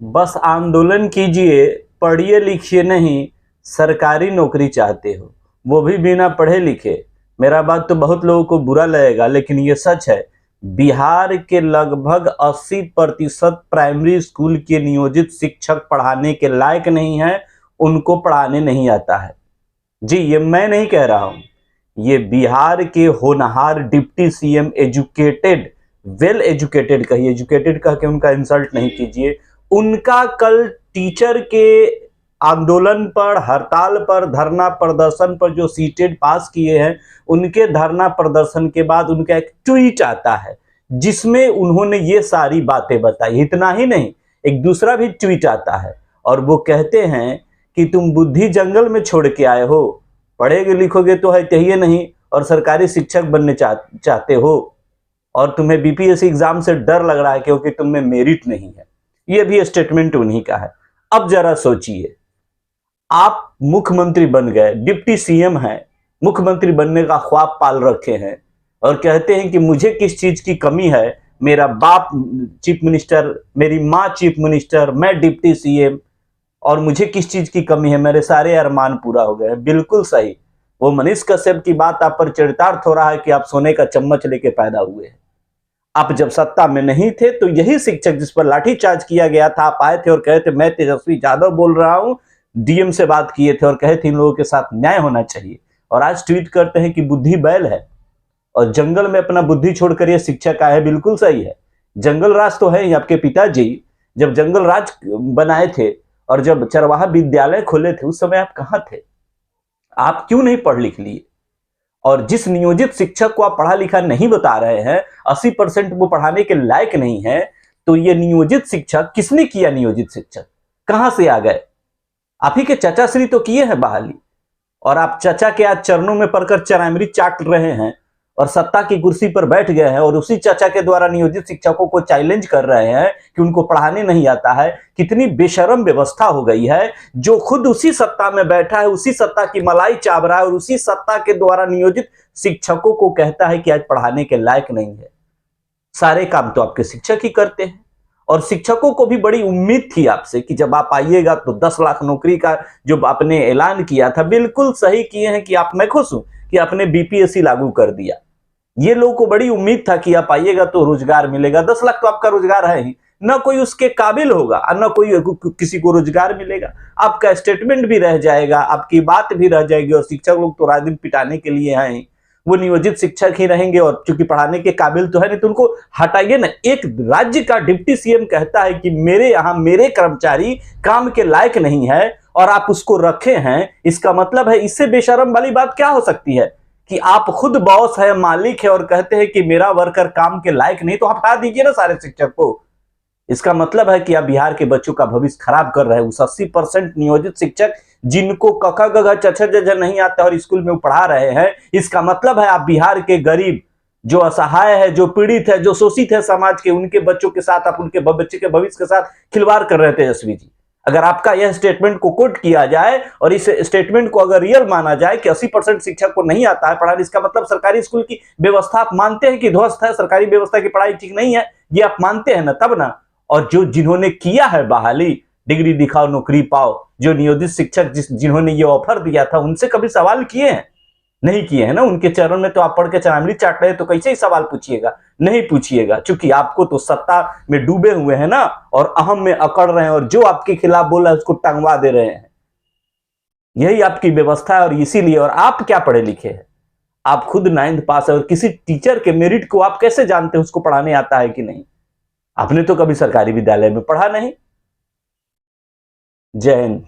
बस आंदोलन कीजिए, पढ़िए लिखिए नहीं, सरकारी नौकरी चाहते हो, वो भी बिना पढ़े लिखे। मेरा बात तो बहुत लोगों को बुरा लगेगा, लेकिन ये सच है। बिहार के लगभग 80% प्राइमरी स्कूल के नियोजित शिक्षक पढ़ाने के लायक नहीं है, उनको पढ़ाने नहीं आता है। जी, ये मैं नहीं कह रहा हूं, ये बिहार के होनहार deputy CM educated, well educated कहिए, एजुकेटेड कह के उनका इंसल्ट नहीं कीजिए। उनका कल टीचर के आंदोलन पर, हड़ताल पर, धरना प्रदर्शन पर जो सीटेट पास किए हैं, उनके धरना प्रदर्शन के बाद उनका एक ट्वीट आता है जिसमें उन्होंने ये सारी बातें बताई। इतना ही नहीं, एक दूसरा भी ट्वीट आता है और वो कहते हैं कि तुम बुद्धि जंगल में छोड़ के आए हो, पढ़ेगे लिखोगे तो है चाहिए नहीं, और सरकारी शिक्षक बनने चाहते हो, और तुम्हें बीपीएससी एग्जाम से डर लग रहा है क्योंकि तुम में मेरिट नहीं है। ये भी स्टेटमेंट उन्हीं का है। अब जरा सोचिए, आप मुख्यमंत्री बन गए, डिप्टी सीएम हैं, मुख्यमंत्री बनने का ख्वाब पाल रखे हैं और कहते हैं कि मुझे किस चीज की कमी है, मेरा बाप चीफ मिनिस्टर, मेरी माँ चीफ मिनिस्टर, मैं डिप्टी सीएम, और मुझे किस चीज की कमी है, मेरे सारे अरमान पूरा हो गए हैं। बिल्कुल सही। वो मनीष कश्यप की बात आप पर चरितार्थ हो रहा है कि आप सोने का चम्मच लेके पैदा हुए हैं। आप जब सत्ता में नहीं थे तो यही शिक्षक जिस पर लाठीचार्ज किया गया था, आप आए थे और कहे थे मैं तेजस्वी यादव बोल रहा हूं, डीएम से बात किए थे और कहे थे इन लोगों के साथ न्याय होना चाहिए, और आज ट्वीट करते हैं कि बुद्धि बैल है और जंगल में अपना बुद्धि छोड़कर ये शिक्षक आए हैं। बिल्कुल सही है, जंगल राज तो है ही। आपके पिताजी जब जंगल राज बनाए थे और जब चरवाहा विद्यालय खोले थे, उस समय आप कहां थे? आप क्यों नहीं पढ़ लिख लिए? और जिस नियोजित शिक्षक को आप पढ़ा लिखा नहीं बता रहे हैं, 80% वो पढ़ाने के लायक नहीं है, तो ये नियोजित शिक्षक किसने किया? नियोजित शिक्षक कहां से आ गए? आप ही के चाचा श्री तो किए हैं बहाली, और आप चाचा के आज चरणों में पड़कर चरमरी चाट रहे हैं और सत्ता की कुर्सी पर बैठ गए हैं, और उसी चाचा के द्वारा नियोजित शिक्षकों को चैलेंज कर रहे हैं कि उनको पढ़ाने नहीं आता है। कितनी बेशरम व्यवस्था हो गई है, जो खुद उसी सत्ता में बैठा है, उसी सत्ता की मलाई चाव रहा है और उसी सत्ता के द्वारा नियोजित शिक्षकों को कहता है कि आज पढ़ाने के लायक नहीं है। सारे काम तो आपके शिक्षक ही करते हैं, और शिक्षकों को भी बड़ी उम्मीद थी आपसे कि जब आप आइएगा तो 10 लाख नौकरी का जो आपने ऐलान किया था, बिल्कुल सही किए हैं कि आप, मैं खुश हूं कि आपने बीपीएससी लागू कर दिया। ये लोगों को बड़ी उम्मीद था कि आप आइएगा तो रोजगार मिलेगा। 10 लाख तो आपका रोजगार है ही, ना कोई उसके काबिल होगा और ना कोई किसी को रोजगार मिलेगा। आपका स्टेटमेंट भी रह जाएगा, आपकी बात भी रह जाएगी, और शिक्षक लोग तो रात दिन पिटाने के लिए हैं, वो नियोजित शिक्षक ही रहेंगे, और चूंकि पढ़ाने के काबिल तो है नहीं, तो उनको हटाइए ना। एक राज्य का डिप्टी सीएम कहता है कि मेरे यहां मेरे कर्मचारी काम के लायक नहीं है और आप उसको रखे हैं, इसका मतलब है, इससे बेशरम वाली बात क्या हो सकती है कि आप खुद बॉस है, मालिक है, और कहते हैं कि मेरा वर्कर काम के लायक नहीं, तो हटा दीजिए ना सारे शिक्षक को। इसका मतलब है कि आप बिहार के बच्चों का भविष्य खराब कर रहे हैं। उस 80% नियोजित शिक्षक जिनको कखा गघा चचा जजा नहीं आता और स्कूल में पढ़ा रहे हैं, इसका मतलब है आप बिहार के गरीब, जो असहाय है, जो पीड़ित है, जो शोषित है समाज के, उनके बच्चों के साथ आप उनके बच्चे के भविष्य के साथ खिलवाड़ कर रहे थे तेजस्वी जी। अगर आपका यह स्टेटमेंट को कोट किया जाए और इस स्टेटमेंट को अगर रियल माना जाए कि 80% शिक्षक को नहीं आता है पढ़ाने, इसका मतलब सरकारी स्कूल की व्यवस्था आप मानते हैं कि ध्वस्त है, सरकारी व्यवस्था की पढ़ाई ठीक नहीं है, ये आप मानते हैं ना, तब ना। और जो जिन्होंने किया है बहाली, डिग्री दिखाओ नौकरी पाओ, जो नियोजित शिक्षक जिन्होंने ये ऑफर दिया था, उनसे कभी सवाल किए हैं? नहीं किए हैं ना। उनके चरण में तो आप पढ़ के चरमरी चाट रहे, तो कैसे ही सवाल पूछिएगा? नहीं पूछिएगा, क्योंकि आपको तो सत्ता में डूबे हुए हैं ना, और अहम में अकड़ रहे हैं, और जो आपके खिलाफ बोला है उसको टंगवा दे रहे हैं। यही आपकी व्यवस्था है, और इसीलिए। और आप क्या पढ़े लिखे हैं? आप खुद 9th पास है, और किसी टीचर के मेरिट को आप कैसे जानते हैं उसको पढ़ाने आता है कि नहीं? आपने तो कभी सरकारी विद्यालय में पढ़ा नहीं। जय हिंद।